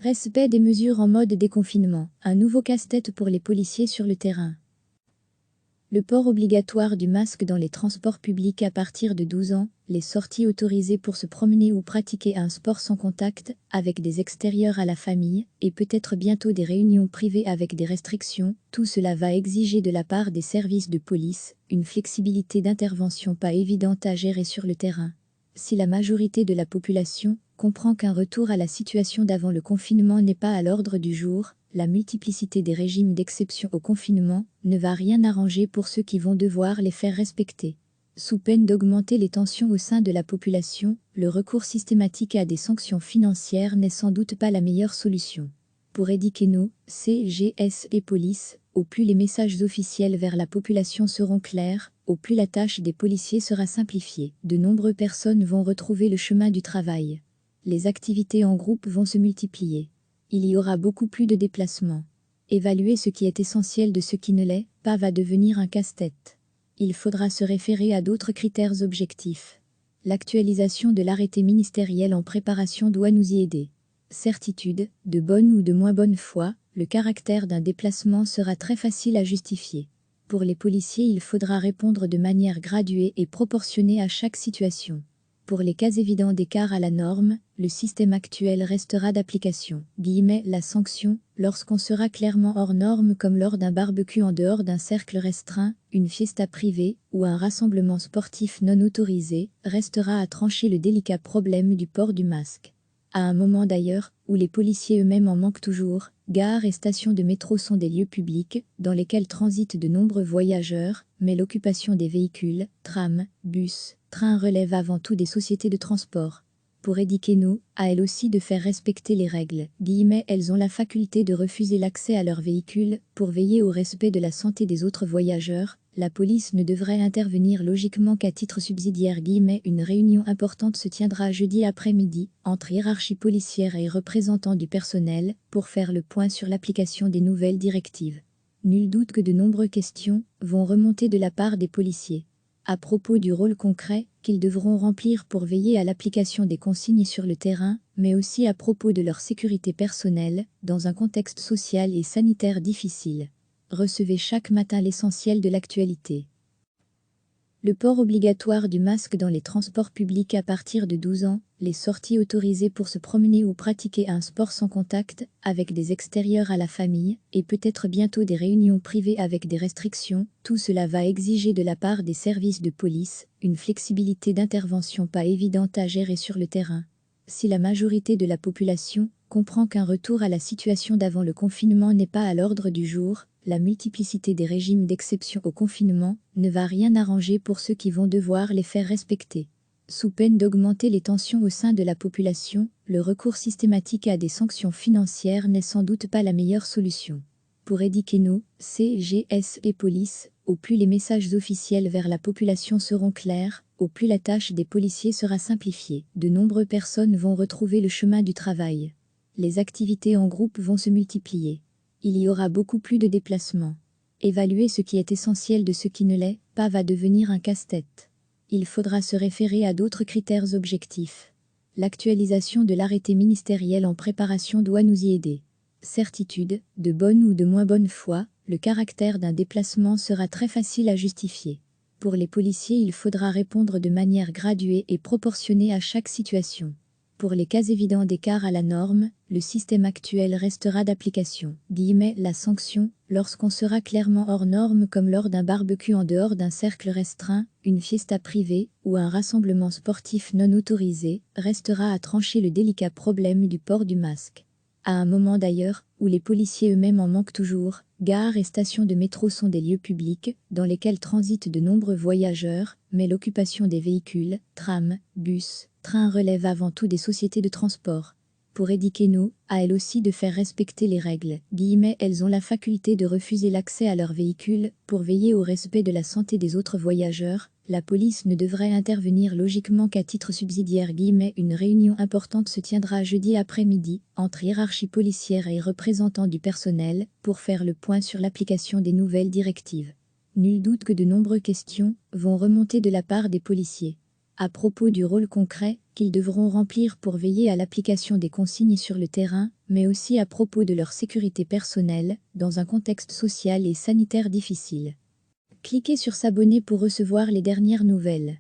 Respect des mesures en mode déconfinement, un nouveau casse-tête pour les policiers sur le terrain. Le port obligatoire du masque dans les transports publics à partir de 12 ans, les sorties autorisées pour se promener ou pratiquer un sport sans contact, avec des extérieurs à la famille, et peut-être bientôt des réunions privées avec des restrictions, tout cela va exiger de la part des services de police une flexibilité d'intervention pas évidente à gérer sur le terrain. Si la majorité de la population comprend qu'un retour à la situation d'avant le confinement n'est pas à l'ordre du jour, la multiplicité des régimes d'exception au confinement ne va rien arranger pour ceux qui vont devoir les faire respecter. Sous peine d'augmenter les tensions au sein de la population, le recours systématique à des sanctions financières n'est sans doute pas la meilleure solution. Pour éduquer nos CGS et police, au plus les messages officiels vers la population seront clairs, au plus la tâche des policiers sera simplifiée. De nombreuses personnes vont retrouver le chemin du travail. Les activités en groupe vont se multiplier. Il y aura beaucoup plus de déplacements. Évaluer ce qui est essentiel de ce qui ne l'est pas va devenir un casse-tête. Il faudra se référer à d'autres critères objectifs. L'actualisation de l'arrêté ministériel en préparation doit nous y aider. Certitude, de bonne ou de moins bonne foi, le caractère d'un déplacement sera très facile à justifier. Pour les policiers, il faudra répondre de manière graduée et proportionnée à chaque situation. Pour les cas évidents d'écart à la norme, le système actuel restera d'application. La sanction, lorsqu'on sera clairement hors norme comme lors d'un barbecue en dehors d'un cercle restreint, une fiesta privée ou un rassemblement sportif non autorisé, restera à trancher le délicat problème du port du masque. À un moment d'ailleurs, où les policiers eux-mêmes en manquent toujours, gares et stations de métro sont des lieux publics, dans lesquels transitent de nombreux voyageurs, mais l'occupation des véhicules, trams, bus, trains relève avant tout des sociétés de transport. Pour éduquer nos, à elles aussi de faire respecter les règles, elles ont la faculté de refuser l'accès à leurs véhicules, pour veiller au respect de la santé des autres voyageurs. La police ne devrait intervenir logiquement qu'à titre subsidiaire. Une réunion importante se tiendra jeudi après-midi, entre hiérarchie policière et représentants du personnel, pour faire le point sur l'application des nouvelles directives. Nul doute que de nombreuses questions vont remonter de la part des policiers. À propos du rôle concret qu'ils devront remplir pour veiller à l'application des consignes sur le terrain, mais aussi à propos de leur sécurité personnelle, dans un contexte social et sanitaire difficile. Recevez chaque matin l'essentiel de l'actualité. Le port obligatoire du masque dans les transports publics à partir de 12 ans, les sorties autorisées pour se promener ou pratiquer un sport sans contact, avec des extérieurs à la famille, et peut-être bientôt des réunions privées avec des restrictions, tout cela va exiger de la part des services de police une flexibilité d'intervention pas évidente à gérer sur le terrain. Si la majorité de la population comprend qu'un retour à la situation d'avant le confinement n'est pas à l'ordre du jour, la multiplicité des régimes d'exception au confinement ne va rien arranger pour ceux qui vont devoir les faire respecter. Sous peine d'augmenter les tensions au sein de la population, le recours systématique à des sanctions financières n'est sans doute pas la meilleure solution. Pour éduquer nos CGS et police, au plus les messages officiels vers la population seront clairs, au plus la tâche des policiers sera simplifiée. De nombreuses personnes vont retrouver le chemin du travail. Les activités en groupe vont se multiplier. Il y aura beaucoup plus de déplacements. Évaluer ce qui est essentiel de ce qui ne l'est pas va devenir un casse-tête. Il faudra se référer à d'autres critères objectifs. L'actualisation de l'arrêté ministériel en préparation doit nous y aider. Certitude, de bonne ou de moins bonne foi, le caractère d'un déplacement sera très facile à justifier. Pour les policiers, il faudra répondre de manière graduée et proportionnée à chaque situation. Pour les cas évidents d'écart à la norme, le système actuel restera d'application. La sanction, lorsqu'on sera clairement hors norme comme lors d'un barbecue en dehors d'un cercle restreint, une fiesta privée ou un rassemblement sportif non autorisé, restera à trancher le délicat problème du port du masque. À un moment d'ailleurs, où les policiers eux-mêmes en manquent toujours, gares et stations de métro sont des lieux publics, dans lesquels transitent de nombreux voyageurs, mais l'occupation des véhicules, trams, bus, trains relève avant tout des sociétés de transport. Pour éduquer nos, à elles aussi de faire respecter les règles, elles ont la faculté de refuser l'accès à leurs véhicules, pour veiller au respect de la santé des autres voyageurs. La police ne devrait intervenir logiquement qu'à titre subsidiaire. Une réunion importante se tiendra jeudi après-midi, entre hiérarchie policière et représentants du personnel, pour faire le point sur l'application des nouvelles directives. Nul doute que de nombreuses questions vont remonter de la part des policiers. À propos du rôle concret qu'ils devront remplir pour veiller à l'application des consignes sur le terrain, mais aussi à propos de leur sécurité personnelle, dans un contexte social et sanitaire difficile. Cliquez sur s'abonner pour recevoir les dernières nouvelles.